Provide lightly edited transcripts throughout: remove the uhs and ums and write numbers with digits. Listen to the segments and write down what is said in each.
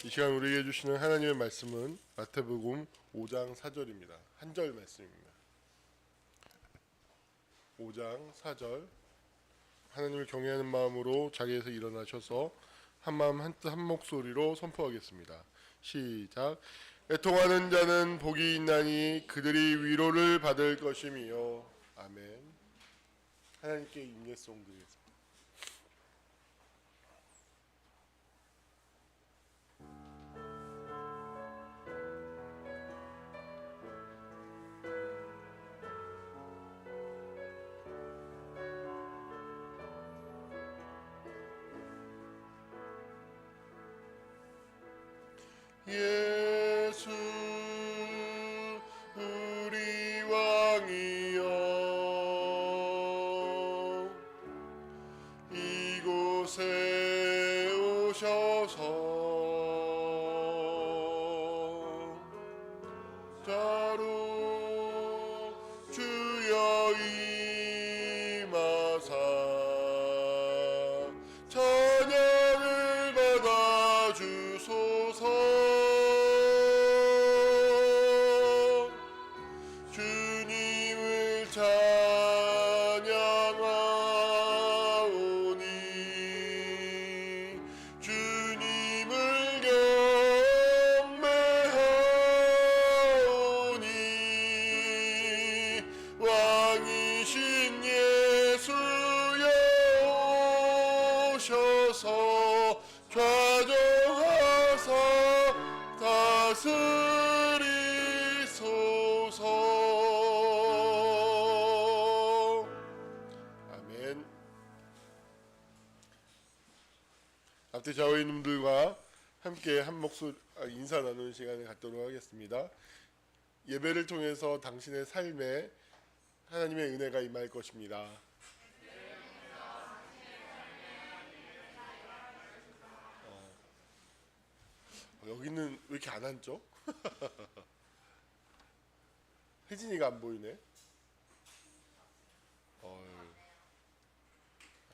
이 시간 우리에게 주시는 하나님의 말씀은 마태복음 5장 4절입니다. 한 절 말씀입니다. 5장 4절. 하나님을 경외하는 마음으로 자리에서 일어나셔서 한 마음 한 뜻 한 목소리로 선포하겠습니다. 시작. 애통하는 자는 복이 있나니 그들이 위로를 받을 것이미요. 아멘. 하나님께 인내송 드리겠습니다. 예수 우리 왕이여, 이곳에 오셔서 자로 주여 임하사 찬양을 받아 주소서. 주님을 찬양하오니 주님을 경배하오니 왕이신 예수여 오셔서 좌정하사 다스리소서. 아멘. 앞뒤 좌우님들과 함께 한 목소리 인사 나누는 시간을 갖도록 하겠습니다. 예배를 통해서 당신의 삶에 하나님의 은혜가 임할 것입니다. 여기는 왜 이렇게 안 앉죠? 혜진이가 안 보이네.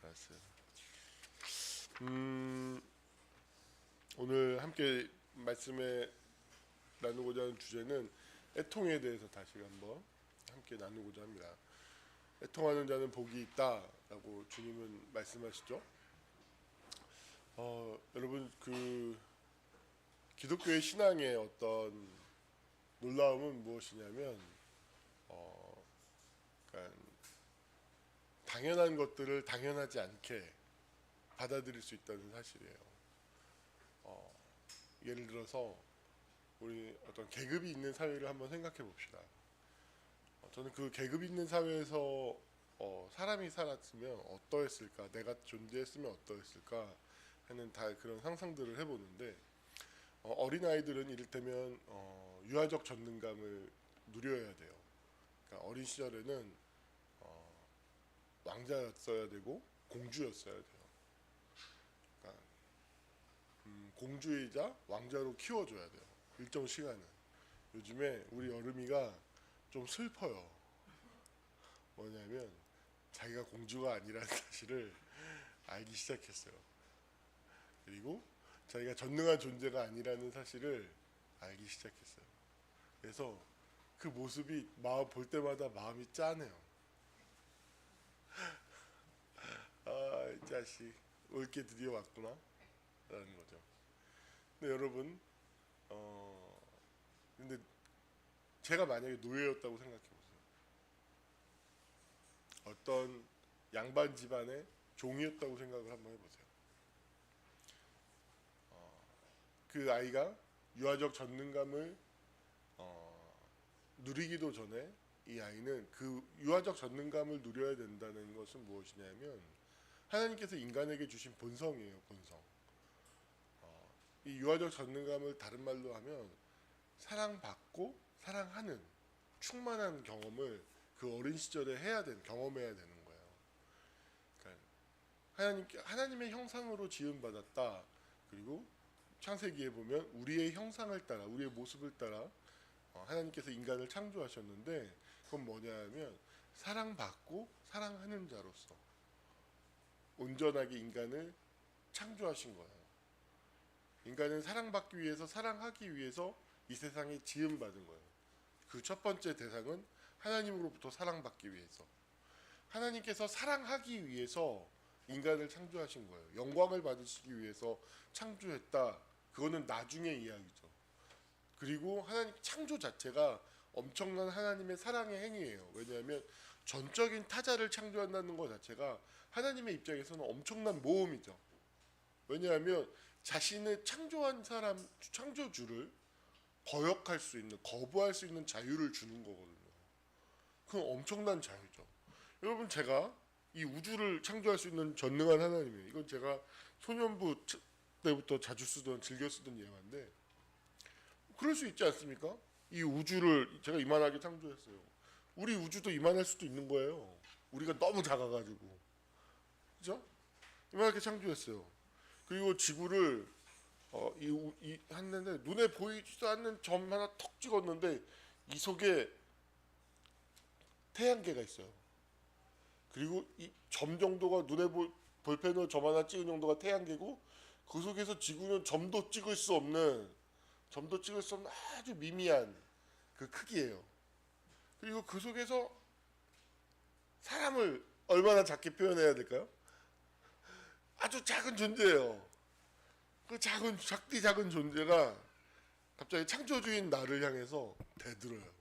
알았어요. 오늘 함께 말씀에 나누고자 하는 주제는 애통에 대해서 다시 한번 함께 나누고자 합니다. 애통하는 자는 복이 있다라고 주님은 말씀하시죠. 여러분, 기독교의 신앙의 어떤 놀라움은 무엇이냐면, 그러니까 당연한 것들을 당연하지 않게 받아들일 수 있다는 사실이에요. 예를 들어서 우리 어떤 계급이 있는 사회를 한번 생각해 봅시다. 저는 그 계급 있는 사회에서 사람이 살았으면 어떠했을까, 내가 존재했으면 어떠했을까 하는 다 그런 상상들을 해보는데, 어린아이들은 이를테면 유아적 전능감을 누려야 돼요. 그러니까 어린 시절에는 왕자였어야 되고 공주였어야 돼요. 그러니까 공주이자 왕자로 키워줘야 돼요. 일정 시간은. 요즘에 우리 여름이가 좀 슬퍼요. 뭐냐면 자기가 공주가 아니라는 사실을 알기 시작했어요. 그리고 자기가 전능한 존재가 아니라는 사실을 알기 시작했어요. 그래서 그 모습이 볼 때마다 마음이 짠해요. 아, 이 자식 올 게 드디어 왔구나 라는 거죠. 근데 여러분, 근데 제가 만약에 노예였다고 생각해 보세요. 어떤 양반 집안의 종이었다고 생각을 한번 해보세요. 그 아이가 유아적 전능감을 누리기도 전에 이 아이는 그 유아적 전능감을 누려야 된다는 것은 무엇이냐면 하나님께서 인간에게 주신 본성이에요. 본성. 이 유아적 전능감을 다른 말로 하면 사랑받고 사랑하는 충만한 경험을 그 어린 시절에 경험해야 되는 거예요. 그러니까 하나님의 형상으로 지음받았다. 그리고 창세기에 보면 우리의 형상을 따라, 우리의 모습을 따라 하나님께서 인간을 창조하셨는데, 그건 뭐냐면 사랑받고 사랑하는 자로서. 온전하게 인간을 창조하신 거예요. 인간은 사랑받기 위해서 사랑하기 위해서 이 세상에 지음받은 거예요. 그 첫 번째 대상은 하나님으로부터 사랑받기 위해서. 하나님께서 사랑하기 위해서 인간을 창조하신 거예요. 영광을 받으시기 위해서 창조했다. 그거는 나중의 이야기죠. 그리고 하나님 창조 자체가 엄청난 하나님의 사랑의 행위예요. 왜냐하면 전적인 타자를 창조한다는 것 자체가 하나님의 입장에서는 엄청난 모험이죠. 왜냐하면 자신의 창조한 사람, 창조주를 거역할 수 있는, 거부할 수 있는 자유를 주는 거거든요. 그건 엄청난 자유죠. 여러분, 제가 이 우주를 창조할 수 있는 전능한 하나님이에요. 이건 제가 소년부 때부터 자주 쓰던, 즐겨 쓰던 예화인데, 그럴 수 있지 않습니까? 이 우주를 제가 이만하게 창조했어요. 우리 우주도 이만할 수도 있는 거예요. 우리가 너무 작아가지고, 그죠? 이만하게 창조했어요. 그리고 지구를 했는데 눈에 보이지도 않는 점 하나 턱 찍었는데 이 속에 태양계가 있어요. 그리고 이 점 정도가 눈에 볼펜으로 점 하나 찍은 정도가 태양계고 그 속에서 지구는 점도 찍을 수 없는 아주 미미한 그 크기예요. 그리고 그 속에서 사람을 얼마나 작게 표현해야 될까요? 아주 작은 존재예요. 그 작디 작은 존재가 갑자기 창조주인 나를 향해서 대들어요.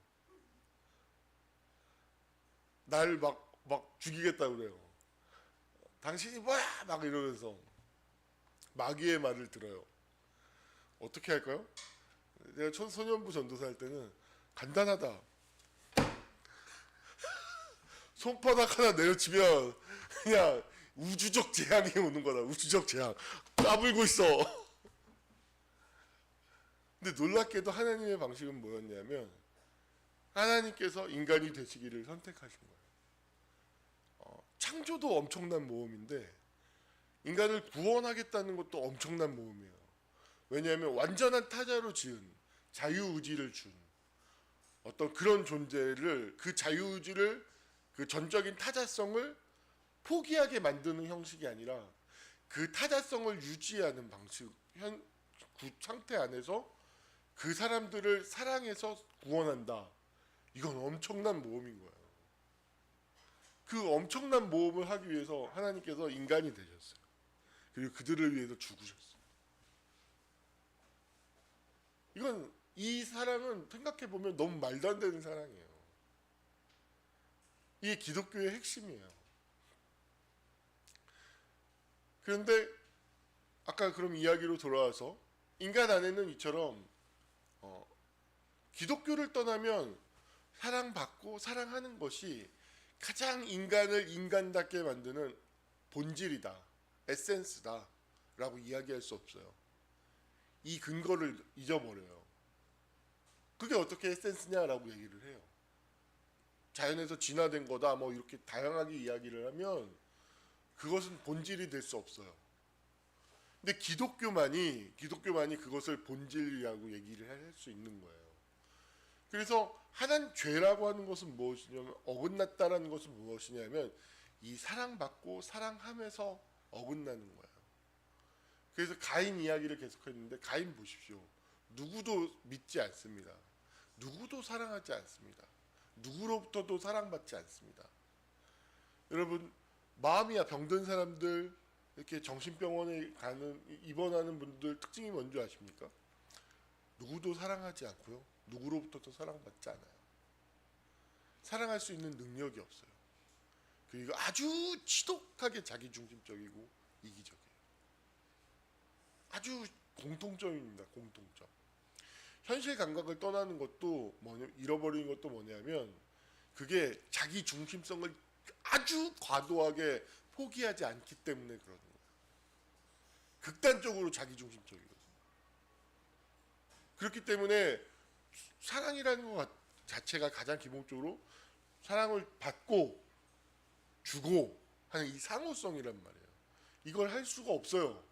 날 막 죽이겠다 그래요. 당신이 뭐야? 막 이러면서 마귀의 말을 들어요. 어떻게 할까요? 내가 소년부 전도사 할 때는 간단하다. 손바닥 하나 내려치면 그냥 우주적 재앙이 오는 거다. 우주적 재앙. 까불고 있어. 근데 놀랍게도 하나님의 방식은 뭐였냐면 하나님께서 인간이 되시기를 선택하신 거예요. 창조도 엄청난 모험인데 인간을 구원하겠다는 것도 엄청난 모험이에요. 왜냐하면 완전한 타자로 지은 자유의지를 준 어떤 그런 존재를 그 자유의지를 그 전적인 타자성을 포기하게 만드는 형식이 아니라 그 타자성을 유지하는 방식 그 상태 안에서 그 사람들을 사랑해서 구원한다. 이건 엄청난 모험인 거예요. 그 엄청난 모험을 하기 위해서 하나님께서 인간이 되셨어요. 그리고 그들을 위해서 죽으셨어요. 이건 이 사랑은 생각해 보면 너무 말도 안 되는 사랑이에요. 이게 기독교의 핵심이에요. 그런데 아까 그럼 이야기로 돌아와서 인간 안에는 이처럼 기독교를 떠나면 사랑받고 사랑하는 것이 가장 인간을 인간답게 만드는 본질이다, 에센스다 라고 이야기할 수 없어요. 이 근거를 잊어버려요. 그게 어떻게 에센스냐라고 얘기를 해요. 자연에서 진화된 거다 뭐 이렇게 다양하게 이야기를 하면 그것은 본질이 될 수 없어요. 근데 기독교만이 그것을 본질이라고 얘기를 할 수 있는 거예요. 그래서 하나님 죄라고 하는 것은 무엇이냐면 어긋났다라는 것은 무엇이냐면 이 사랑받고 사랑하면서 어긋나는 거예요. 그래서 가인 이야기를 계속했는데 가인 보십시오. 누구도 믿지 않습니다. 누구도 사랑하지 않습니다. 누구로부터도 사랑받지 않습니다. 여러분 마음이 병든 사람들 이렇게 정신병원에 입원하는 분들 특징이 뭔지 아십니까? 누구도 사랑하지 않고요. 누구로부터도 사랑받지 않아요. 사랑할 수 있는 능력이 없어요. 그리고 아주 지독하게 자기중심적이고 이기적이에요. 아주 공통점입니다. 공통점. 현실 감각을 떠나는 것도 잃어버리는 것도 뭐냐면 그게 자기 중심성을 아주 과도하게 포기하지 않기 때문에 그러는 거예요. 극단적으로 자기 중심적이거든요. 그렇기 때문에 사랑이라는 것 자체가 가장 기본적으로 사랑을 받고 주고 하는 이 상호성이란 말이에요. 이걸 할 수가 없어요.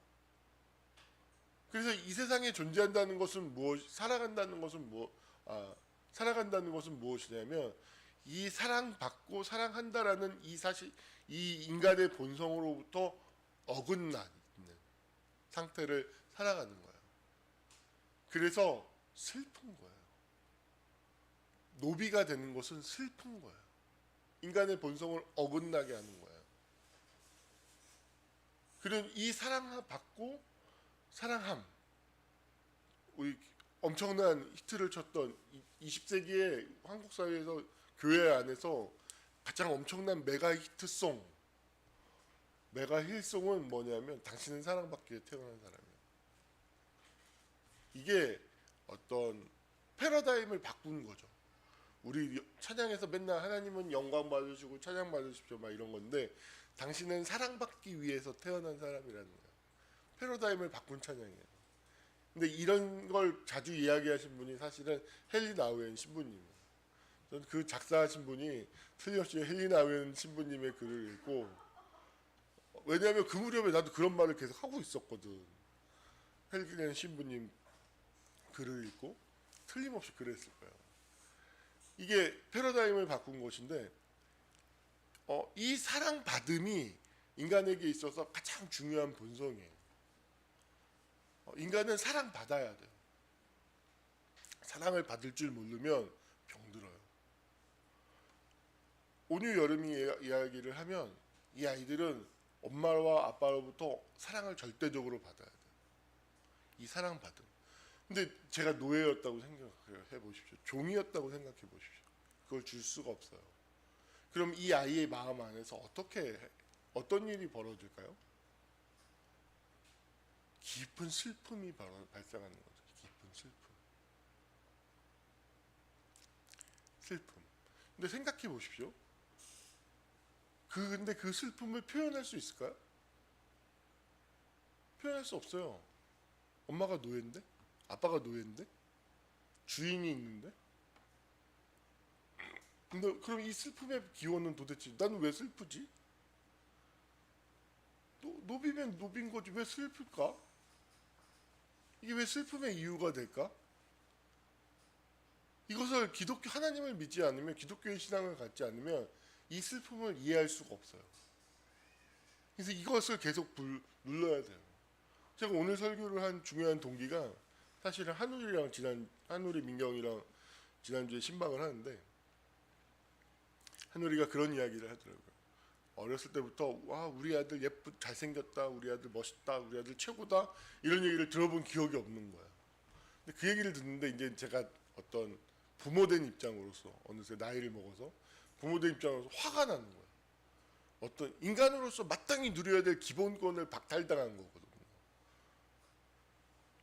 그래서 이 세상에 존재한다는 것은 살아간다는 것은 무엇이냐면 이 사랑받고 사랑한다라는 이 사실, 이 인간의 본성으로부터 어긋나 있는 상태를 살아가는 거예요. 그래서 슬픈 거예요. 노비가 되는 것은 슬픈 거예요. 인간의 본성을 어긋나게 하는 거예요. 그런 이 사랑받고 사랑함, 우리 엄청난 히트를 쳤던 20세기의 한국 사회에서 교회 안에서 가장 엄청난 메가 히트송, 메가 힐송은 뭐냐면 당신은 사랑받기에 태어난 사람이에요. 이게 어떤 패러다임을 바꾼 거죠. 우리 찬양에서 맨날 하나님은 영광 받으시고 찬양 받으십시오 막 이런 건데, 당신은 사랑받기 위해서 태어난 사람이라는 거예요. 패러다임을 바꾼 찬양이에요. 근데 이런 걸 자주 이야기하신 분이 사실은 헨리 나우엔 신부님이에요. 저는 그 작사하신 분이 틀림없이 헨리 나우엔 신부님의 글을 읽고, 왜냐하면 그 무렵에 나도 그런 말을 계속 하고 있었거든. 헨리 나우엔 신부님 글을 읽고 틀림없이 그랬을 거예요. 이게 패러다임을 바꾼 것인데, 이 사랑받음이 인간에게 있어서 가장 중요한 본성이에요. 인간은 사랑받아야 돼요. 사랑을 받을 줄 모르면 병들어요. 온유 여름이 이야기를 하면 이 아이들은 엄마와 아빠로부터 사랑을 절대적으로 받아야 돼요. 이 사랑받음. 근데 제가 노예였다고 생각해 보십시오. 종이었다고 생각해 보십시오. 그걸 줄 수가 없어요. 그럼 이 아이의 마음 안에서 어떤 일이 벌어질까요? 깊은 슬픔이 발생하는 거죠. 깊은 슬픔. 근데 생각해 보십시오. 근데 그 슬픔을 표현할 수 있을까요? 표현할 수 없어요. 엄마가 노예인데? 아빠가 노예인데? 주인이 있는데? 근데 그럼 이 슬픔의 기원은 도대체 나는 왜 슬프지? 노비면 노빈 거지 왜 슬플까? 이게 왜 슬픔의 이유가 될까? 이것을 기독교 하나님을 믿지 않으면, 기독교의 신앙을 갖지 않으면 이 슬픔을 이해할 수가 없어요. 그래서 이것을 계속 눌러야 돼요. 제가 오늘 설교를 한 중요한 동기가 사실은 한우리 민경이랑 지난주에 신방을 하는데, 한우리가 그런 이야기를 하더라고요. 어렸을 때부터 와 우리 아들 잘생겼다, 우리 아들 멋있다, 우리 아들 최고다 이런 얘기를 들어본 기억이 없는 거야. 근데 그 얘기를 듣는데 이제 제가 어떤 부모된 입장으로서 어느새 나이를 먹어서 부모된 입장으로서 화가 나는 거예요. 어떤 인간으로서 마땅히 누려야 될 기본권을 박탈당한 거거든요.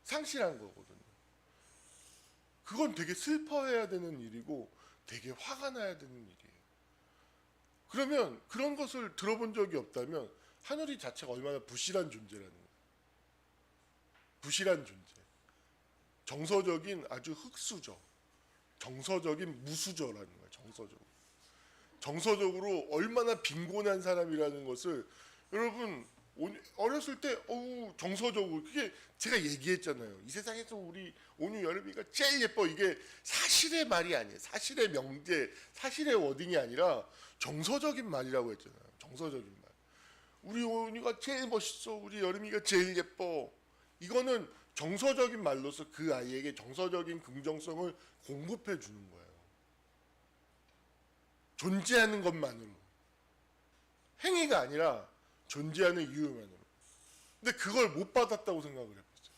상실한 거거든요. 그건 되게 슬퍼해야 되는 일이고 되게 화가 나야 되는 일이에요. 그러면 그런 것을 들어본 적이 없다면 하늘이 자체가 얼마나 부실한 존재라는 거예요. 부실한 존재. 정서적인 아주 흙수저. 정서적인 무수저라는 거예요. 정서적으로 얼마나 빈곤한 사람이라는 것을 여러분 어렸을 때 정서적으로, 그게 제가 얘기했잖아요. 이 세상에서 우리 온유 여름이가 제일 예뻐. 이게 사실의 말이 아니에요. 사실의 명제, 사실의 워딩이 아니라 정서적인 말이라고 했잖아요. 정서적인 말. 우리 온유가 제일 멋있어. 우리 여름이가 제일 예뻐. 이거는 정서적인 말로서 그 아이에게 정서적인 긍정성을 공급해 주는 거예요. 존재하는 것만으로. 행위가 아니라 존재하는 이유만으로. 근데 그걸 못 받았다고 생각을 해봤어요.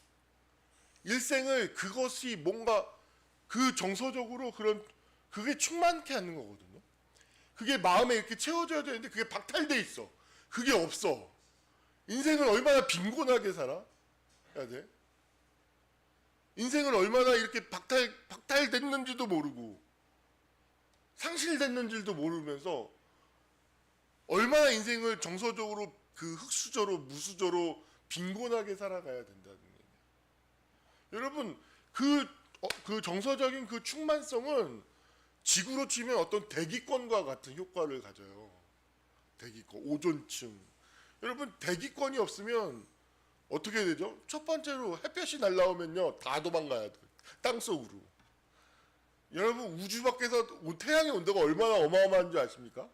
일생을 그것이 뭔가 그 정서적으로 그게 충만케 하는 거거든요. 그게 마음에 이렇게 채워져야 되는데 그게 박탈돼 있어. 그게 없어. 인생을 얼마나 빈곤하게 살아야 돼? 인생을 얼마나 이렇게 박탈됐는지도 모르고 상실됐는지도 모르면서 얼마나 인생을 정서적으로 그 흙수저로 무수저로 빈곤하게 살아가야 된다는 얘기예요. 여러분 그 정서적인 그 충만성은 지구로 치면 어떤 대기권과 같은 효과를 가져요. 대기권, 오존층. 여러분 대기권이 없으면 어떻게 되죠? 첫 번째로 햇볕이 날라오면요 다 도망가야 돼. 땅속으로. 여러분 우주 밖에서 태양의 온도가 얼마나 어마어마한 줄 아십니까?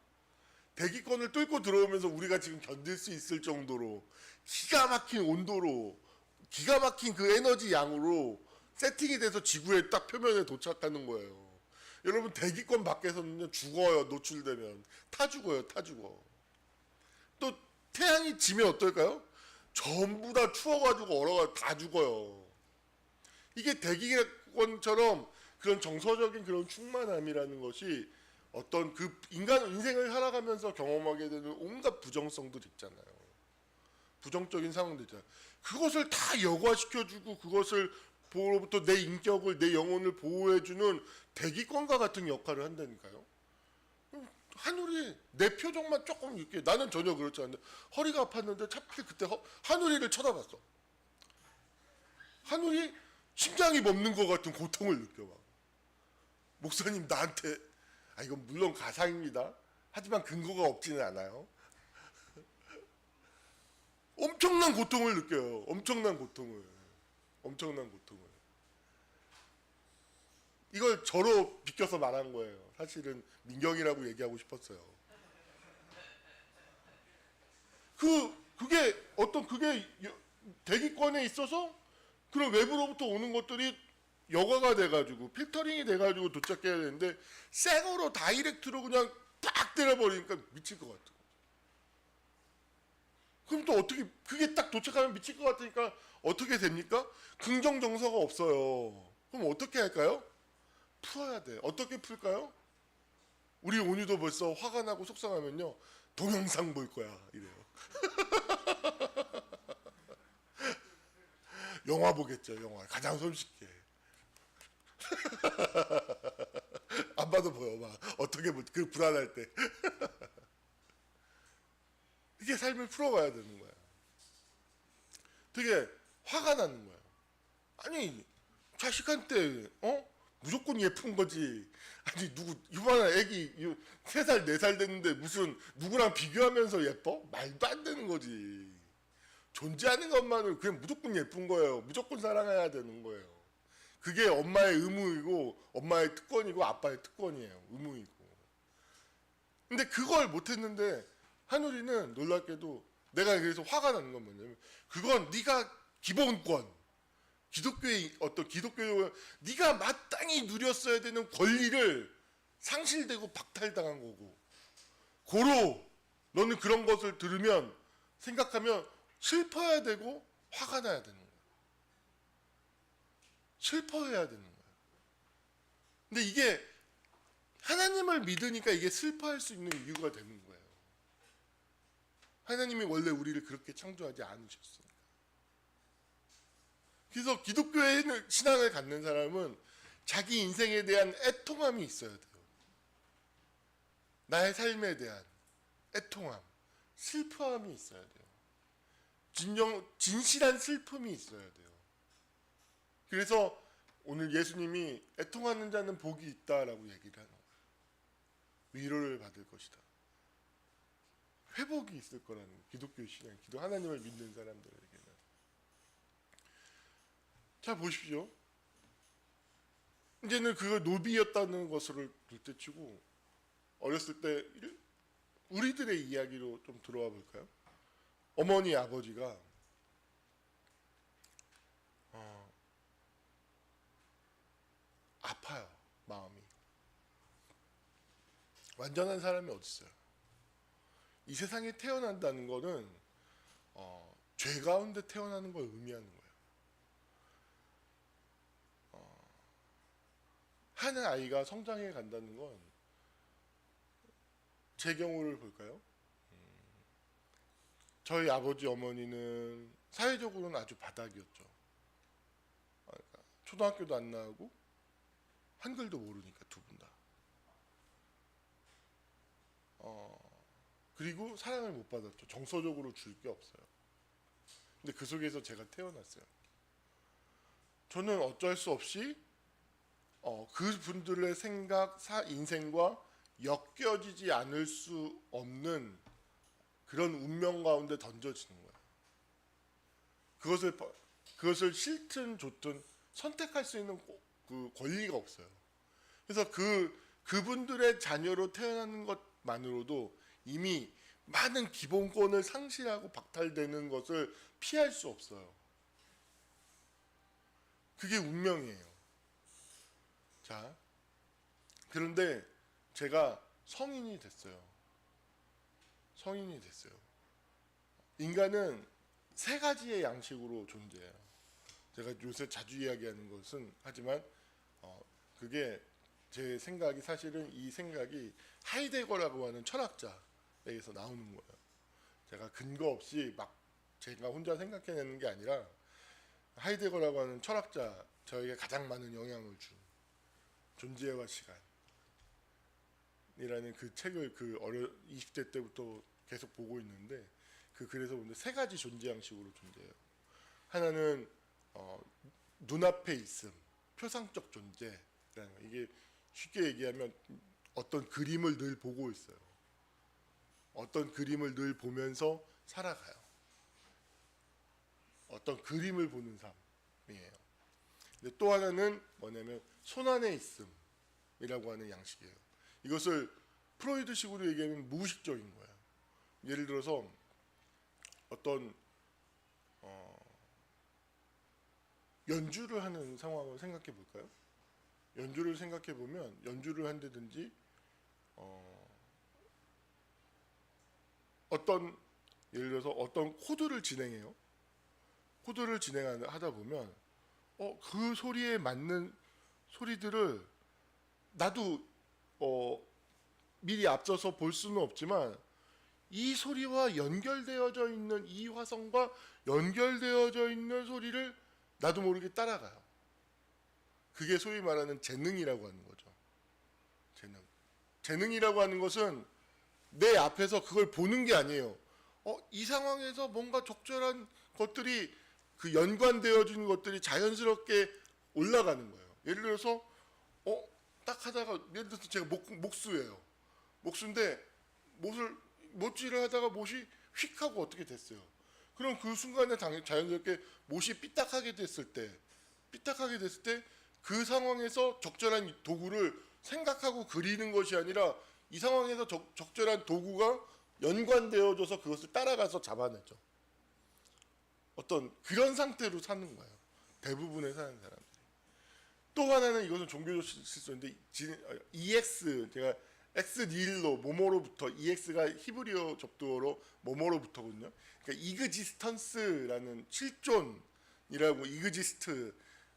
대기권을 뚫고 들어오면서 우리가 지금 견딜 수 있을 정도로 기가 막힌 온도로, 기가 막힌 그 에너지 양으로 세팅이 돼서 지구의 딱 표면에 도착하는 거예요. 여러분 대기권 밖에서는요 죽어요. 노출되면 타 죽어요. 타 죽어. 또 태양이 지면 어떨까요? 전부 다 추워가지고 얼어가 다 죽어요. 이게 대기권처럼 그런 정서적인 그런 충만함이라는 것이 어떤 그 인간 인생을 살아가면서 경험하게 되는 온갖 부정성들 있잖아요. 부정적인 상황들 있잖아요. 그것을 다 여과시켜주고 그것을 보로부터 내 인격을 내 영혼을 보호해주는 대기권과 같은 역할을 한다니까요. 하늘이 내 표정만 조금 이렇게 나는 전혀 그렇지 않는데 허리가 아팠는데 하필 그때 하늘이를 쳐다봤어. 하늘이 심장이 멎는 것 같은 고통을 느껴봐. 목사님 나한테 이건 물론 가상입니다. 하지만 근거가 없지는 않아요. 엄청난 고통을 느껴요. 엄청난 고통을. 이걸 저로 비껴서 말한 거예요. 사실은 민경이라고 얘기하고 싶었어요. 그게 대기권에 있어서 그런 외부로부터 오는 것들이 여과가 돼가지고 필터링이 돼가지고 도착해야 되는데 생으로 다이렉트로 그냥 딱 때려버리니까 미칠 것 같아. 그럼 또 어떻게 그게 딱 도착하면 미칠 것 같으니까 어떻게 됩니까? 긍정 정서가 없어요. 그럼 어떻게 할까요? 풀어야 돼. 어떻게 풀까요? 우리 온유도 벌써 화가 나고 속상하면요 동영상 볼 거야 이래요. 영화 보겠죠. 영화 가장 손쉽게. 안 봐도 보여. 막 어떻게 그 불안할 때. 이게 삶을 풀어가야 되는 거야. 되게 화가 나는 거야. 아니 자식한테 무조건 예쁜 거지. 아니 누구 이만한 애기 3살 4살 됐는데 무슨 누구랑 비교하면서 예뻐? 말도 안 되는 거지. 존재하는 것만은 그냥 무조건 예쁜 거예요. 무조건 사랑해야 되는 거예요. 그게 엄마의 의무이고 엄마의 특권이고 아빠의 특권이에요. 의무이고. 근데 그걸 못했는데 하늘이는 놀랍게도 내가 그래서 화가 나는 건 뭐냐면 그건 네가 기본권 기독교의 어떤 기독교 네가 마땅히 누렸어야 되는 권리를 상실되고 박탈당한 거고 고로 너는 그런 것을 들으면 생각하면 슬퍼야 되고 화가 나야 되는 거야. 슬퍼해야 되는 거야. 근데 이게 하나님을 믿으니까 이게 슬퍼할 수 있는 이유가 되는 거예요. 하나님이 원래 우리를 그렇게 창조하지 않으셨어요. 그래서 기독교의 신앙을 갖는 사람은 자기 인생에 대한 애통함이 있어야 돼요. 나의 삶에 대한 애통함, 슬퍼함이 있어야 돼요. 진실한 슬픔이 있어야 돼요. 그래서 오늘 예수님이 애통하는 자는 복이 있다라고 얘기를 하는 거예요. 위로를 받을 것이다. 회복이 있을 거라는 기독교 신앙, 하나님을 믿는 사람들에게는. 자 보십시오. 이제는 그걸 노비였다는 것을 둘째치고 어렸을 때 우리들의 이야기로 좀 들어와 볼까요? 어머니 아버지가 아파요. 마음이. 완전한 사람이 어디 있어요? 이 세상에 태어난다는 거는 죄 가운데 태어나는 걸 의미하는 거예요. 한 아이가 성장해 간다는 건 제 경우를 볼까요? 저희 아버지 어머니는 사회적으로는 아주 바닥이었죠. 그러니까 초등학교도 안 나오고 한글도 모르니까 두 분 다. 그리고 사랑을 못 받았죠. 정서적으로 줄 게 없어요. 근데 그 속에서 제가 태어났어요. 저는 어쩔 수 없이 그분들의 생각, 인생과 엮여지지 않을 수 없는 그런 운명 가운데 던져지는 거예요. 그것을 싫든 좋든 선택할 수 있는 그 권리가 없어요. 그래서 그분들의 자녀로 태어나는 것만으로도 이미 많은 기본권을 상실하고 박탈되는 것을 피할 수 없어요. 그게 운명이에요. 자, 그런데 제가 성인이 됐어요. 성인이 됐어요. 인간은 세 가지의 양식으로 존재해요. 제가 요새 자주 이야기하는 것은 하지만 그게 제 생각이 사실은 이 생각이 하이데거라고 하는 철학자에게서 나오는 거예요. 제가 근거 없이 막 제가 혼자 생각해내는 게 아니라 하이데거라고 하는 철학자 저에게 가장 많은 영향을 준 존재와 시간이라는 그 책을 20대 때부터 계속 보고 있는데 그 글에서 보는데 세 가지 존재 양식으로 존재해요. 하나는 눈앞에 있음, 표상적 존재라는 거. 이게 쉽게 얘기하면 어떤 그림을 늘 보고 있어요. 어떤 그림을 늘 보면서 살아가요. 어떤 그림을 보는 삶이에요. 근데 또 하나는 뭐냐면 손안에 있음이라고 하는 양식이에요. 이것을 프로이드식으로 얘기하면 무의식적인 거예요. 예를 들어서 어떤 연주를 하는 상황을 생각해 볼까요? 연주를 생각해 보면 연주를 한다든지 어떤 예를 들어서 어떤 코드를 진행해요. 코드를 진행하다 보면 그 소리에 맞는 소리들을 나도 미리 앞서서 볼 수는 없지만 이 소리와 연결되어져 있는 이 화성과 연결되어져 있는 소리를 나도 모르게 따라가요. 그게 소위 말하는 재능이라고 하는 거죠. 재능이라고 하는 것은 내 앞에서 그걸 보는 게 아니에요. 이 상황에서 뭔가 적절한 것들이 그 연관되어진 것들이 자연스럽게 올라가는 거예요. 예를 들어서 딱 하다가 예를 들어서 제가 목수예요. 목수인데 못질을 하다가 못이 휙 하고 어떻게 됐어요. 그럼 그 순간에 자연스럽게 못이 삐딱하게 됐을 때 그 상황에서 적절한 도구를 생각하고 그리는 것이 아니라 이 상황에서 적절한 도구가 연관되어져서 그것을 따라가서 잡아내죠. 어떤 그런 상태로 사는 거예요. 대부분의 사는 사람들이. 또 하나는 이것은 종교적 실수인데 EX 제가 엑스 니일로 모모로부터 EX가 히브리어 접두어로 모모로부터거든요. 그러니까 이그지스턴스라는 실존이라고 이그지스트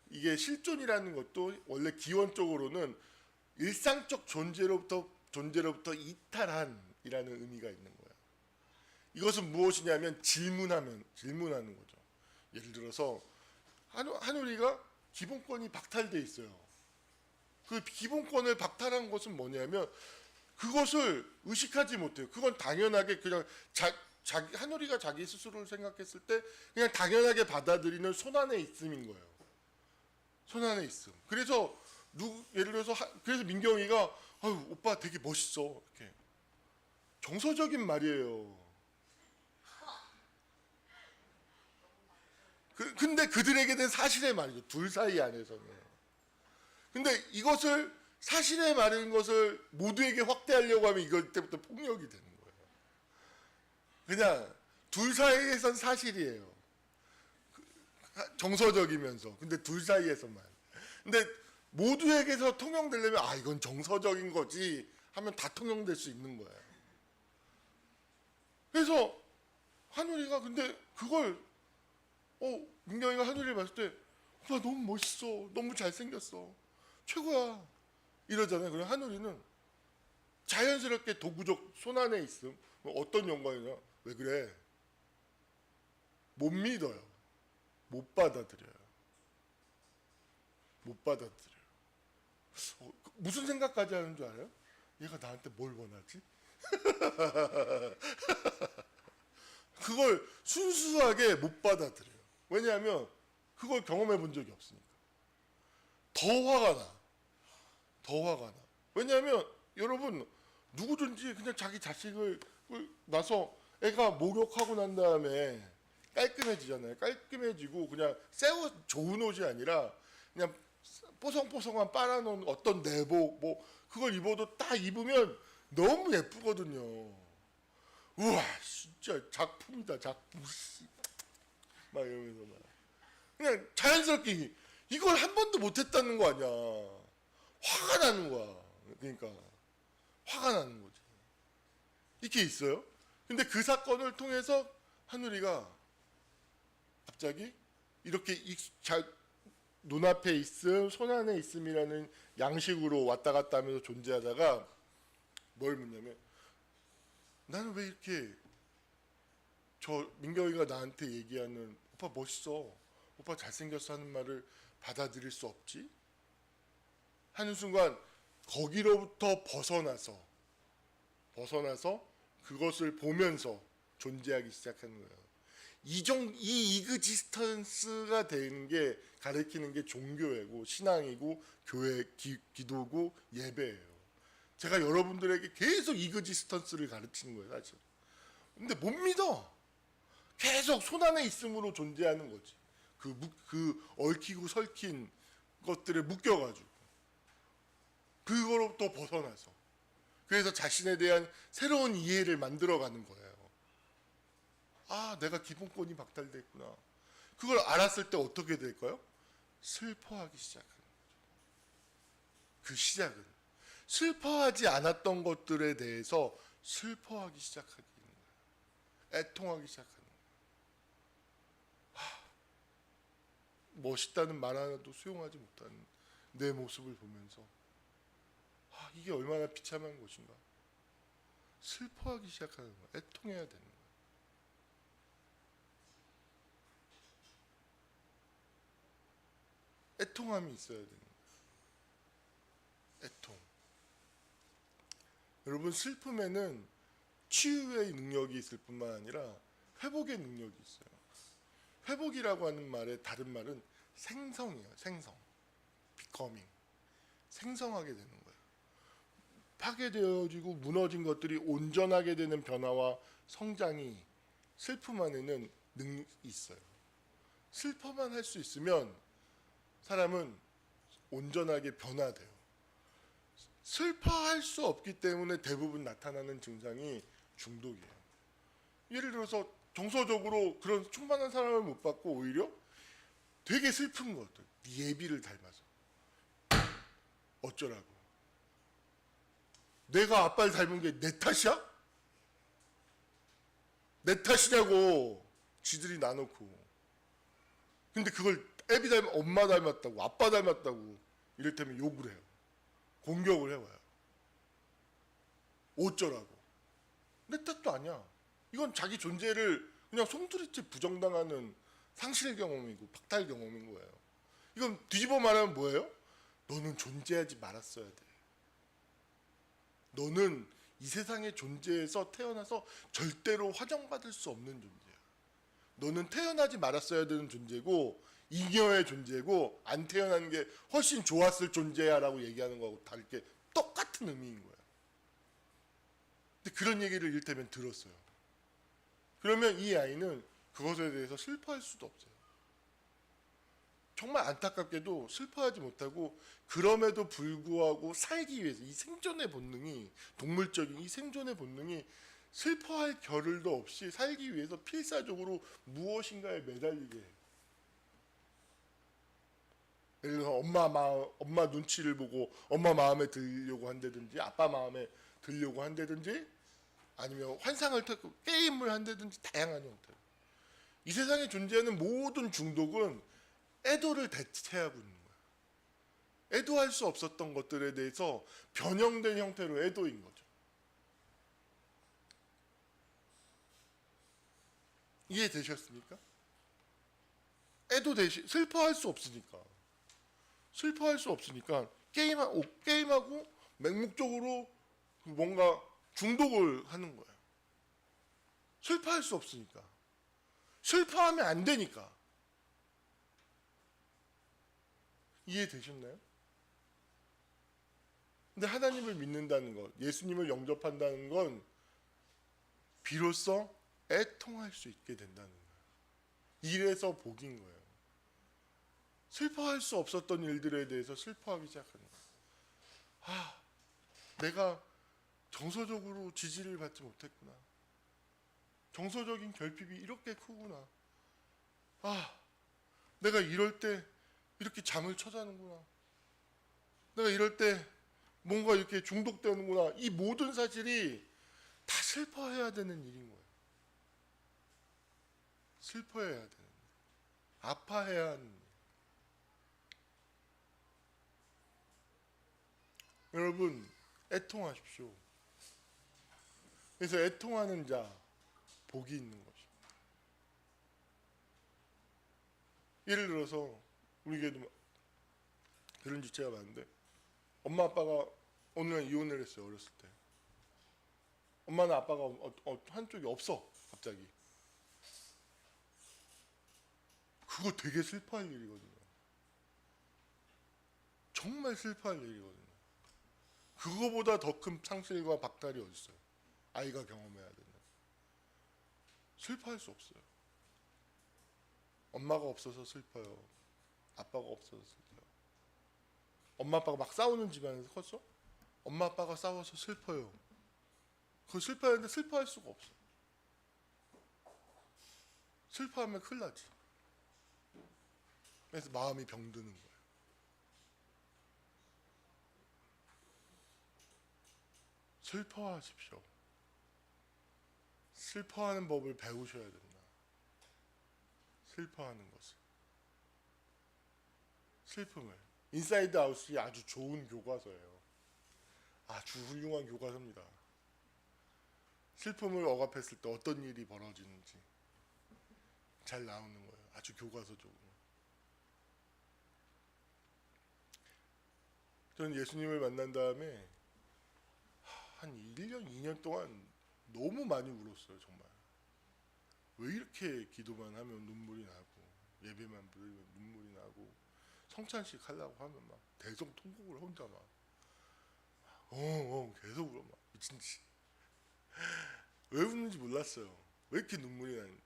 이게 실존이라는 것도 원래 기원적으로는 일상적 존재로부터 이탈한이라는 의미가 있는 거예요. 이것은 무엇이냐면 질문하는 거죠. 예를 들어서 하늘이가 기본권이 박탈돼 있어요. 그 기본권을 박탈한 것은 뭐냐면 그것을 의식하지 못해요. 그건 당연하게 그냥 하늘이가 자기 스스로를 생각했을 때 그냥 당연하게 받아들이는 손안에 있음인 거예요. 손안에 있음. 그래서 예를 들어서 그래서 민경이가 아유 오빠 되게 멋있어 이렇게 정서적인 말이에요. 근데 그들에게는 사실의 말이죠. 둘 사이 안에서는. 근데 이것을 사실의 말인 것을 모두에게 확대하려고 하면 이걸 때부터 폭력이 되는 거예요. 그냥 둘 사이에선 사실이에요. 정서적이면서. 근데 둘 사이에서만. 근데 모두에게서 통용되려면 이건 정서적인 거지 하면 다 통용될 수 있는 거예요. 그래서 한율이가 근데 그걸 민경이가 한율이를 봤을 때 오빠 너무 멋있어. 너무 잘생겼어. 최고야. 이러잖아요. 그럼 한율이는 자연스럽게 도구적 손안에 있음. 어떤 연관이냐? 왜 그래? 못 믿어요. 못 받아들여요. 무슨 생각까지 하는 줄 알아요? 얘가 나한테 뭘 원하지? 그걸 순수하게 못 받아들여요. 왜냐하면 그걸 경험해 본 적이 없으니까. 더 화가 나. 왜냐하면 여러분 누구든지 그냥 자기 자식을 나서 애가 목욕하고 난 다음에 깔끔해지잖아요. 깔끔해지고 그냥 좋은 옷이 아니라 그냥 뽀송뽀송한 빨아놓은 어떤 내복 그걸 입어도 딱 입으면 너무 예쁘거든요. 우와 진짜 작품이다 작품 막 이러면서 막 그냥 자연스럽게 이걸 한 번도 못했다는 거 아니야. 화가 나는 거야. 그러니까 화가 나는 거지. 이게 있어요. 근데 그 사건을 통해서 하늘이가 갑자기 이렇게 잘 눈앞에 있음, 손안에 있음이라는 양식으로 왔다 갔다 하면서 존재하다가 뭘 묻냐면, 나는 왜 이렇게 저 민경이가 나한테 얘기하는 오빠 멋있어, 오빠 잘생겼어 하는 말을 받아들일 수 없지? 하는 순간 거기로부터 벗어나서 그것을 보면서 존재하기 시작하는 거예요. 이 이그지스턴스가 되는 게 가리키는 게 종교이고 신앙이고 교회 기도고 예배예요. 제가 여러분들에게 계속 이그지스턴스를 가르치는 거예요, 사실. 근데 못 믿어. 계속 손안에 있음으로 존재하는 거지. 그 얽히고 설킨 것들에 묶여가지고 그거로부터 벗어나서, 그래서 자신에 대한 새로운 이해를 만들어가는 거예요. 아, 내가 기본권이 박탈됐구나. 그걸 알았을 때 어떻게 될까요? 슬퍼하기 시작하는 거죠. 그 시작은 슬퍼하지 않았던 것들에 대해서 슬퍼하기 시작하는 거예요. 애통하기 시작하는 거예요. 멋있다는 말 하나도 수용하지 못하는 내 모습을 보면서 이게 얼마나 비참한 것인가. 슬퍼하기 시작하는 거예요. 애통해야 되는 거예요. 애통함이 있어야 되는 거예요. 애통. 여러분, 슬픔에는 치유의 능력이 있을 뿐만 아니라 회복의 능력이 있어요. 회복이라고 하는 말의 다른 말은 생성이에요. 생성. becoming. 생성하게 되는 거예요. 파괴되어지고 무너진 것들이 온전하게 되는 변화와 성장이 슬픔 안에는 능력이 있어요. 슬퍼만 할 수 있으면 사람은 온전하게 변화돼요. 슬퍼할 수 없기 때문에 대부분 나타나는 증상이 중독이에요. 예를 들어서 정서적으로 그런 충만한 사랑을 못 받고 오히려 되게 슬픈 것들, 예비를 닮아서 어쩌라고. 내가 아빠를 닮은 게 내 탓이야? 내 탓이냐고 지들이 나놓고. 근데 그걸 애비 엄마 닮았다고, 아빠 닮았다고 이를테면 욕을 해요. 공격을 해와요. 어쩌라고. 내 탓도 아니야. 이건 자기 존재를 그냥 송두리째 부정당하는 상실 경험이고 박탈 경험인 거예요. 이건 뒤집어 말하면 뭐예요? 너는 존재하지 말았어야 돼. 너는 이 세상의 존재에서 태어나서 절대로 화정받을 수 없는 존재야. 너는 태어나지 말았어야 되는 존재고 잉여의 존재고 안 태어나는 게 훨씬 좋았을 존재야라고 얘기하는 거하고 다르게 똑같은 의미인 거야. 근데 그런 얘기를 이를테면 들었어요. 그러면 이 아이는 그것에 대해서 슬퍼할 수도 없어요. 정말 안타깝게도 슬퍼하지 못하고 그럼에도 불구하고 살기 위해서 이 생존의 본능이, 동물적인 이 생존의 본능이 슬퍼할 겨를도 없이 살기 위해서 필사적으로 무엇인가에 매달리게 해요. 예를 들어서 엄마 눈치를 보고 엄마 마음에 들려고 한다든지 아빠 마음에 들려고 한다든지 아니면 환상을 타고 게임을 한다든지 다양한 형태로. 이 세상에 존재하는 모든 중독은 애도를 대체하고 있는 거예요. 애도할 수 없었던 것들에 대해서 변형된 형태로 애도인 거죠. 이해되셨습니까? 애도 대신 슬퍼할 수 없으니까. 슬퍼할 수 없으니까 게임하고 맹목적으로 뭔가 중독을 하는 거예요. 슬퍼할 수 없으니까. 슬퍼하면 안 되니까. 이해되셨나요? 근데 하나님을 믿는다는 것, 예수님을 영접한다는 건 비로소 애통할 수 있게 된다는 거예요. 이래서 복인 거예요. 슬퍼할 수 없었던 일들에 대해서 슬퍼하기 시작하는 거예요. 내가 정서적으로 지지를 받지 못했구나. 정서적인 결핍이 이렇게 크구나. 내가 이럴 때 이렇게 잠을 쳐자는구나. 내가 이럴 때 뭔가 이렇게 중독되는구나. 이 모든 사실이 다 슬퍼해야 되는 일인 거예요. 슬퍼해야 되는 일. 아파해야 하는 일. 여러분 애통하십시오. 그래서 애통하는 자 복이 있는 것입니다. 예를 들어서 우리 교회도 그런 지체가 많은데 엄마 아빠가 어느 날 이혼을 했어요. 어렸을 때 엄마는 아빠가 한쪽이 없어. 갑자기 그거 되게 슬퍼할 일이거든요. 정말 슬퍼할 일이거든요. 그거보다 더 큰 상실과 박탈이 어딨어요. 아이가 경험해야 되는. 슬퍼할 수 없어요. 엄마가 없어서 슬퍼요. 아빠가 없어서 슬퍼요. 엄마 아빠가 막 싸우는 집안에서 컸어? 엄마 아빠가 싸워서 슬퍼요. 그거 슬퍼하는데 슬퍼할 수가 없어. 슬퍼하면 큰일 나지. 그래서 마음이 병드는 거예요. 슬퍼하십시오. 슬퍼하는 법을 배우셔야 된다. 슬퍼하는 것을. 슬픔을. 인사이드 아웃이 아주 좋은 교과서예요. 아주 훌륭한 교과서입니다. 슬픔을 억압했을 때 어떤 일이 벌어지는지 잘 나오는 거예요. 아주 교과서적으로. 저는 예수님을 만난 다음에 한 1년, 2년 동안 너무 많이 울었어요. 정말. 왜 이렇게 기도만 하면 눈물이 나고 예배만 부르면 눈물이 나고 성찬식 하려고 하면 막 대성통곡을 혼자 막 계속 울어 막 미친 듯이. 왜 우는지 몰랐어요. 왜 이렇게 눈물이 나는지.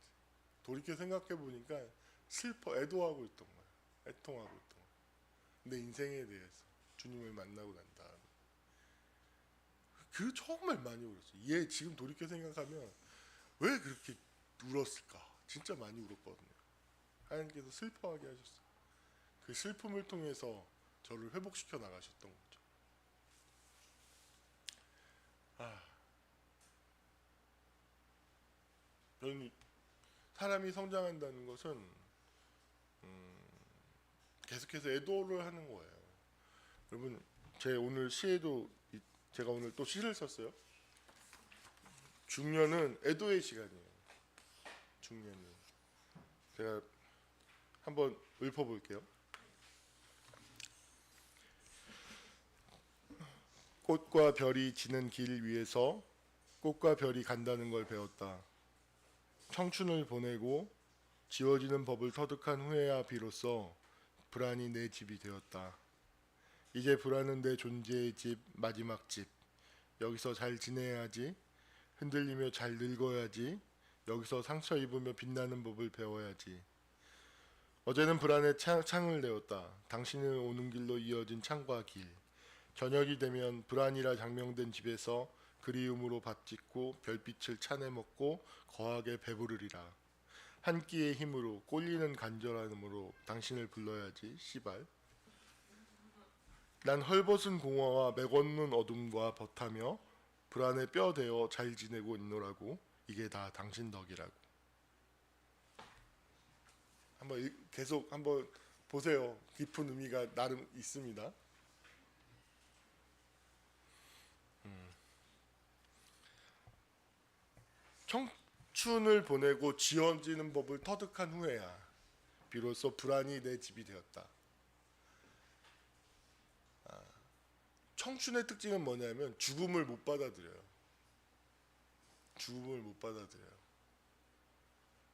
돌이켜 생각해 보니까 슬퍼 애도하고 있던 거예요. 애통하고 있던 거예요. 내 인생에 대해서 주님을 만나고 난 다음에 그 정말 많이 울었어요. 얘 지금 돌이켜 생각하면 왜 그렇게 울었을까? 진짜 많이 울었거든요. 하나님께서 슬퍼하게 하셨어요. 그 슬픔을 통해서 저를 회복시켜 나가셨던 거죠. 저는 사람이 성장한다는 것은 계속해서 애도를 하는 거예요. 여러분, 제 오늘 시에도 제가 오늘 또 시를 썼어요. 중년은 애도의 시간이에요. 중년은 제가 한번 읊어볼게요. 꽃과 별이 지는 길 위에서 꽃과 별이 간다는 걸 배웠다. 청춘을 보내고 지워지는 법을 터득한 후에야 비로소 불안이 내 집이 되었다. 이제 불안은 내 존재의 집, 마지막 집. 여기서 잘 지내야지. 흔들리며 잘 늙어야지. 여기서 상처 입으며 빛나는 법을 배워야지. 어제는 불안에 창을 내었다. 당신은 오는 길로 이어진 창과 길. 저녁이 되면 불안이라 장명된 집에서 그리움으로 밥 짓고 별빛을 차내 먹고 거하게 배부르리라. 한 끼의 힘으로 꼴리는 간절함으로 당신을 불러야지. 시발. 난 헐벗은 공허와 맥없는 어둠과 버타며 불안에 뼈대어 잘 지내고 있노라고. 이게 다 당신 덕이라고. 한번 계속 한번 보세요. 깊은 의미가 나름 있습니다. 청춘을 보내고 지어지는 법을 터득한 후에야 비로소 불안이 내 집이 되었다. 청춘의 특징은 뭐냐면 죽음을 못 받아들여요. 죽음을 못 받아들여요.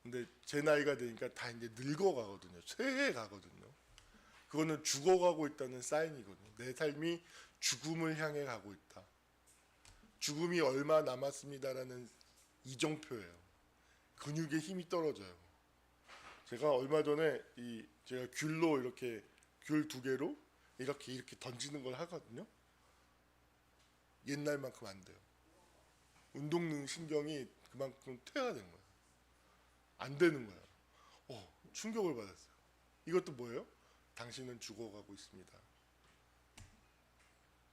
근데 제 나이가 되니까 다 이제 늙어가거든요. 쇠해 가거든요. 그거는 죽어가고 있다는 사인이거든요. 내 삶이 죽음을 향해 가고 있다. 죽음이 얼마 남았습니다라는 이정표예요. 근육의 힘이 떨어져요. 제가 얼마 전에 제가 귤로 이렇게 귤 2개로 이렇게 던지는 걸 하거든요. 옛날만큼 안 돼요. 운동 능 신경이 그만큼 퇴화된 거예요. 안 되는 거예요. 충격을 받았어요. 이것도 뭐예요? 당신은 죽어가고 있습니다.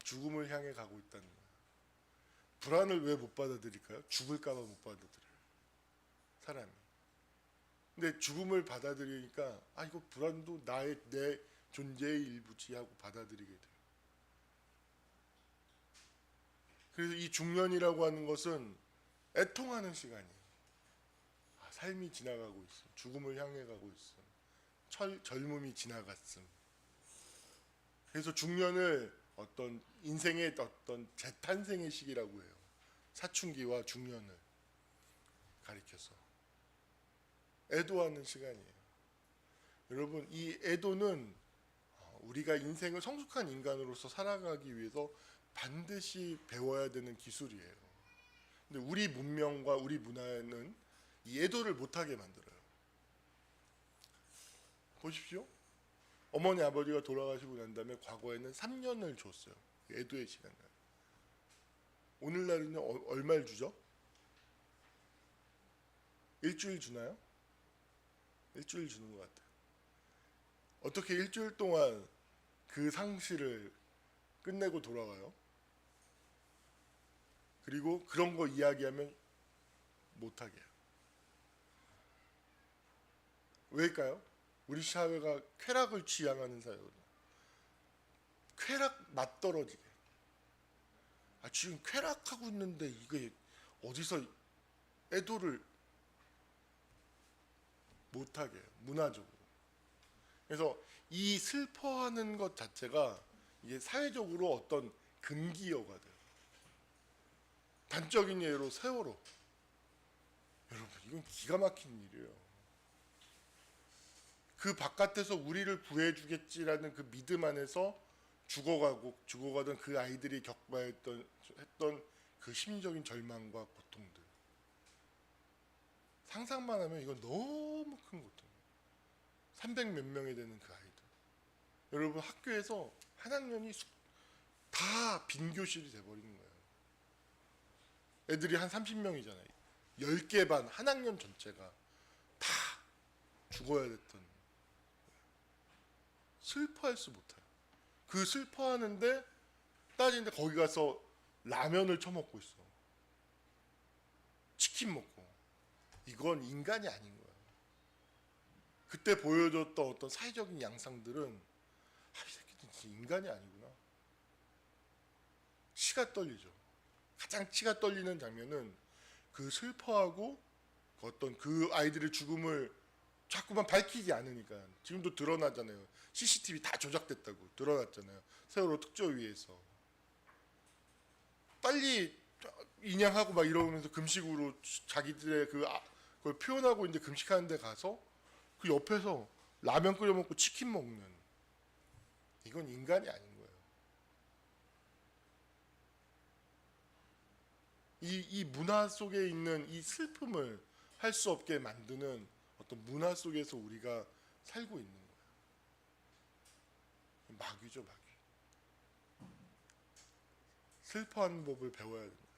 죽음을 향해 가고 있다는 거예요. 불안을 왜 못 받아들일까요? 죽을까봐 못 받아들여요, 사람이. 근데 죽음을 받아들이니까 이거 불안도 내 존재의 일부지 하고 받아들이게 돼요. 그래서 이 중년이라고 하는 것은 애통하는 시간이에요. 삶이 지나가고 있어. 죽음을 향해 가고 있어. 젊음이 지나갔음. 그래서 중년을 어떤 인생의 어떤 재탄생의 시기라고 해요. 사춘기와 중년을 가리켜서 애도하는 시간이에요. 여러분, 이 애도는 우리가 인생을 성숙한 인간으로서 살아가기 위해서 반드시 배워야 되는 기술이에요. 근데 우리 문명과 우리 문화는 이 애도를 못하게 만들어요. 보십시오. 어머니 아버지가 돌아가시고 난 다음에 과거에는 3년을 줬어요. 애도의 시간을. 오늘날은 얼마를 주죠? 일주일 주나요? 일주일 주는 것 같아요. 어떻게 일주일 동안 그 상실을 끝내고 돌아가요? 그리고 그런 거 이야기하면 못하게 해요. 왜일까요? 우리 사회가 쾌락을 지향하는 사회거든요. 쾌락 맛떨어지게. 지금 쾌락하고 있는데 이게 어디서 애도를 못하게 해요, 문화적으로. 그래서 이 슬퍼하는 것 자체가 이게 사회적으로 어떤 금기어가 돼요. 단적인 예로 세월호. 여러분, 이건 기가 막힌 일이에요. 그 바깥에서 우리를 구해주겠지라는 그 믿음 안에서 죽어가던 그 아이들이 겪어했던 그 심리적인 절망과 고통들. 상상만 하면 이건 너무 큰 고통이에요. 300 몇 명이 되는 그 아이들. 여러분, 학교에서 한 학년이 다 빈 교실이 돼버리는 거예요. 애들이 한 30명이잖아요. 10개 반, 한 학년 전체가 다 죽어야 됐던. 슬퍼할 수 못해요. 그 슬퍼하는데 따지는데 거기 가서 라면을 처먹고 있어. 치킨 먹고. 이건 인간이 아닌 거예요. 그때 보여줬던 어떤 사회적인 양상들은 이 새끼들 진짜 인간이 아니구나. 치가 떨리죠. 가장 치가 떨리는 장면은 그 슬퍼하고 어떤 그 아이들의 죽음을 자꾸만 밝히지 않으니까. 지금도 드러나잖아요. CCTV 다 조작됐다고 드러났잖아요. 세월호 특조위에서. 빨리 인양하고 막 이러면서 금식으로 자기들의 그걸 표현하고 이제 금식하는 데 가서 그 옆에서 라면 끓여 먹고 치킨 먹는. 이건 인간이 아닌 거예요. 이 문화 속에 있는 이 슬픔을 할 수 없게 만드는 어떤 문화 속에서 우리가 살고 있는 거예요. 마귀죠, 마귀. 슬퍼하는 법을 배워야 됩니다.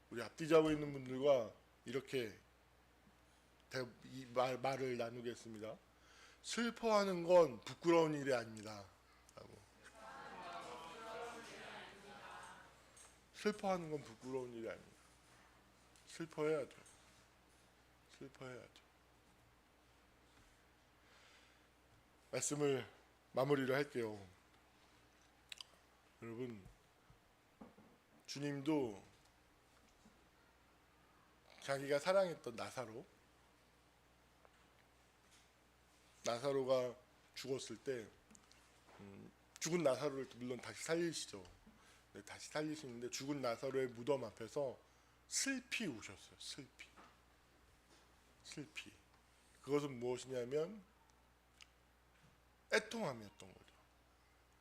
우리 앞뒤 잡고 있는 분들과 이렇게 말을 나누겠습니다. 슬퍼하는 건 부끄러운 일이 아닙니다. 슬퍼하는 건 부끄러운 일이 아닙니다. 슬퍼해야죠. 슬퍼해야죠. 말씀을 마무리를 할게요. 여러분, 주님도 자기가 사랑했던 나사로가 죽었을 때 죽은 나사로를 물론 다시 살리시죠. 네, 다시 살리시는데 죽은 나사로의 무덤 앞에서 슬피 우셨어요. 슬피. 그것은 무엇이냐면 애통함이었던 거죠.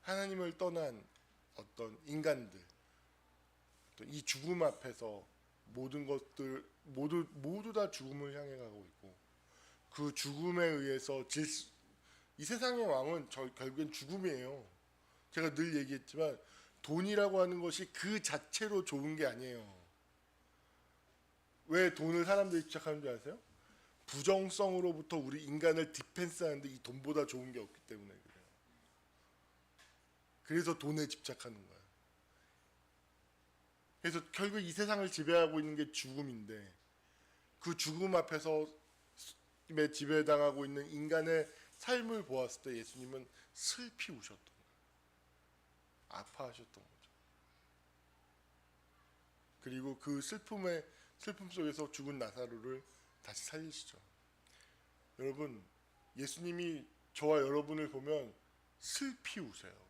하나님을 떠난 어떤 인간들, 이 죽음 앞에서 모든 것들 모두 다 죽음을 향해 가고 있고, 그 죽음에 의해서 이 세상의 왕은 결국엔 죽음이에요. 제가 늘 얘기했지만 돈이라고 하는 것이 그 자체로 좋은 게 아니에요. 왜 돈을 사람들이 집착하는 줄 아세요? 부정성으로부터 우리 인간을 디펜스하는데 이 돈보다 좋은 게 없기 때문에 그래요. 그래서 돈에 집착하는 거예요. 그래서 결국 이 세상을 지배하고 있는 게 죽음인데 그 죽음 앞에서 지배당하고 있는 인간의 삶을 보았을 때 예수님은 슬피 우셨던 거예요. 아파하셨던 거죠. 그리고 그 슬픔 속에서 죽은 나사로를 다시 살리시죠. 여러분, 예수님이 저와 여러분을 보면 슬피 우세요.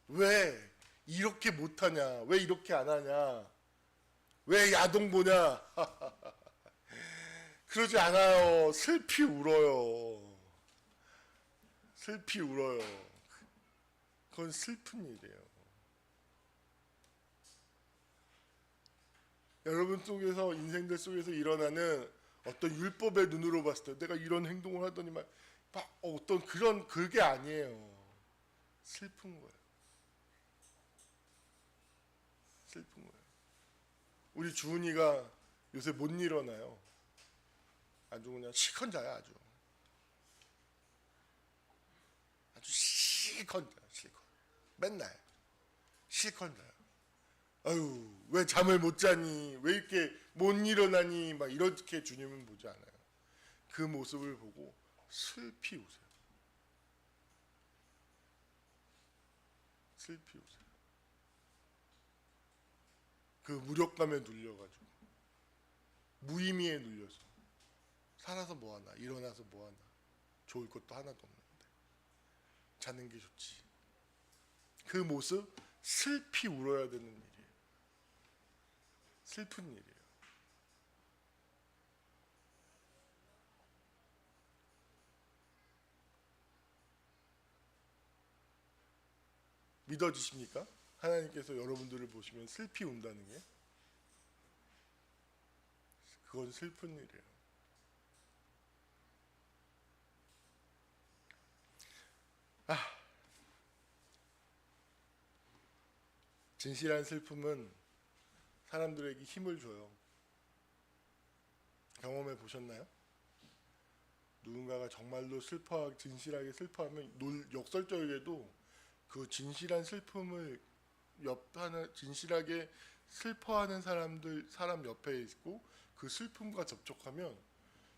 왜 이렇게 못하냐? 왜 이렇게 안 하냐? 왜 야동 보냐? 그러지 않아요. 슬피 울어요. 슬피 울어요. 그건 슬픈 일이에요. 여러분 속에서 인생들 속에서 일어나는 어떤 율법의 눈으로 봤을 때 내가 이런 행동을 하더니 막 어떤 그런 그게 아니에요. 슬픈 거예요. 슬픈 거예요. 우리 주은이가 요새 못 일어나요. 아주 그냥 실컷자야 아주. 아주 실컷 자요. 실컷. 맨날 실컷 자요. 아유, 왜 잠을 못 자니? 왜 이렇게 못 일어나니? 막 이렇게 주님은 보지 않아요. 그 모습을 보고 슬피 우세요. 슬피 우세요. 그 무력감에 눌려가지고 무의미에 눌려서 살아서 뭐하나, 일어나서 뭐하나, 좋을 것도 하나도 없는데 자는 게 좋지. 그 모습 슬피 울어야 되는 일이에요. 슬픈 일이에요. 믿어지십니까? 하나님께서 여러분들을 보시면 슬피 운다는 게 그건 슬픈 일이에요. 진실한 슬픔은 사람들에게 힘을 줘요. 경험해 보셨나요? 누군가가 정말로 진실하게 슬퍼하면 역설적에도 그 진실한 슬픔을 진실하게 슬퍼하는 사람 옆에 있고 그 슬픔과 접촉하면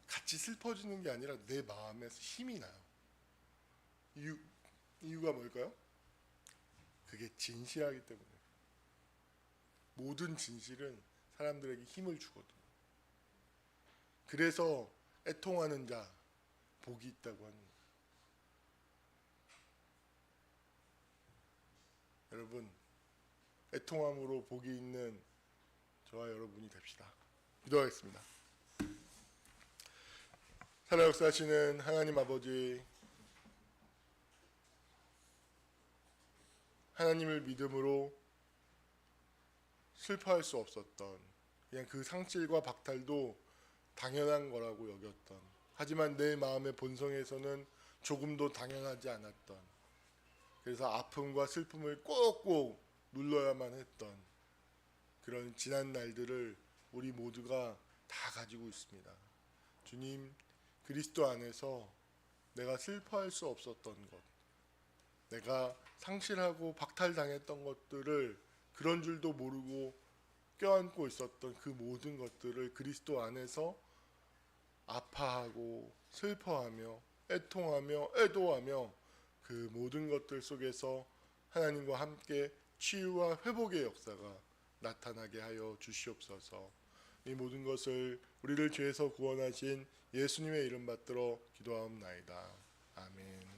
같이 슬퍼지는 게 아니라 내 마음에서 힘이 나요. 이유가 뭘까요? 그게 진실하기 때문에. 모든 진실은 사람들에게 힘을 주거든. 그래서 애통하는 자 복이 있다고 하는 거예요. 여러분, 애통함으로 복이 있는 저와 여러분이 됩시다. 기도하겠습니다. 살아 역사하시는 하나님 아버지, 하나님을 믿음으로 슬퍼할 수 없었던 그냥 그 상실과 박탈도 당연한 거라고 여겼던, 하지만 내 마음의 본성에서는 조금도 당연하지 않았던, 그래서 아픔과 슬픔을 꼭꼭 눌러야만 했던 그런 지난 날들을 우리 모두가 다 가지고 있습니다. 주님, 그리스도 안에서 내가 슬퍼할 수 없었던 것, 내가 상실하고 박탈당했던 것들을 그런 줄도 모르고 껴안고 있었던 그 모든 것들을 그리스도 안에서 아파하고 슬퍼하며 애통하며 애도하며 그 모든 것들 속에서 하나님과 함께 치유와 회복의 역사가 나타나게 하여 주시옵소서. 이 모든 것을 우리를 죄에서 구원하신 예수님의 이름 받들어 기도하옵나이다. 아멘.